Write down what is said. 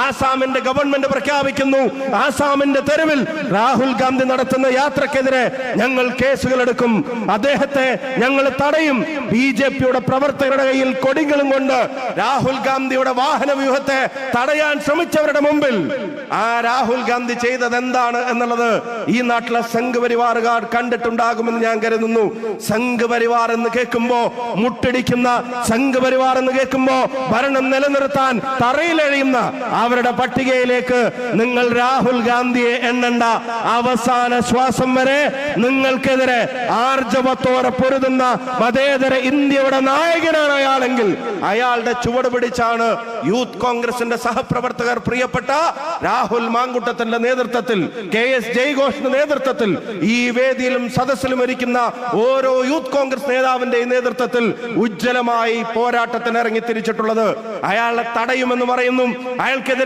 ആസാമിന്റെ government പ്രഖ്യാപിക്കുന്നു, ആസാമിന്റെ തെരുവിൽ രാഹുൽ ഗാന്ധി നടത്തുന്ന യാത്രക്കെതിരെ ഞങ്ങൾ കേസുകൾ എടുക്കും, അദ്ദേഹത്തെ ഞങ്ങൾ തടയും. ബിജെപിയുടെ പ്രവർത്തകരുടെ കയ്യിൽ കൊടികളും കൊണ്ട് രാഹുൽ ഗാന്ധിയുടെ വാഹന വ്യൂഹത്തെ തടയാൻ ശ്രമിച്ചവരുടെ മുമ്പിൽ ആ രാഹുൽ ഗാന്ധി ചെയ്തത് എന്താണ് എന്നുള്ളത് ഈ നാട്ടിലെ സംഘ് പരിവാറുകാർ കണ്ടിട്ടുണ്ടാകുമെന്ന് ഞാൻ കരുതുന്നു. സംഘ് പരിവാർ എന്ന് കേൾക്കുമ്പോ, മുട്ടിടിക്കുന്ന സംഘ് പരിവാർ എന്ന് കേൾക്കുമ്പോ ഭരണം നിലനിർത്താൻ തറയിലെഴിയുന്ന അവരുടെ പട്ടികയിലേക്ക് നിങ്ങൾ രാഹുൽ ഗാന്ധിയെ എണ്ണണ്ട. അവസാന ശ്വാസം വരെ നിങ്ങൾക്കെതിരെ ആർജവത്തോടെ പൊരുതുന്ന മതേതര ഇന്ത്യയുടെ നായകനാണ് അയാളെങ്കിൽ അയാളുടെ ചുവട് പിടിച്ചാണ് യൂത്ത് കോൺഗ്രസിന്റെ സഹപ്രവർത്തകർ പ്രിയപ്പെട്ട രാഹുൽ മാങ്കുട്ടത്തിന്റെ നേതൃത്വത്തിൽ, KS ജയ്ഘോഷിന്റെ നേതൃത്വത്തിൽ, ഈ വേദിയിലും സദസ്സിലും ഇരിക്കുന്ന ഓരോ യൂത്ത് കോൺഗ്രസ് നേതാവിന്റെ നേതൃത്വത്തിൽ ഉജ്ജ്വലമായി പോരാട്ടത്തിന് ഇറങ്ങി തിരിച്ചിട്ടുള്ളത്. അയാളെ തടയുമെന്ന് പറയുന്നു, അയാൾക്കെതിരെ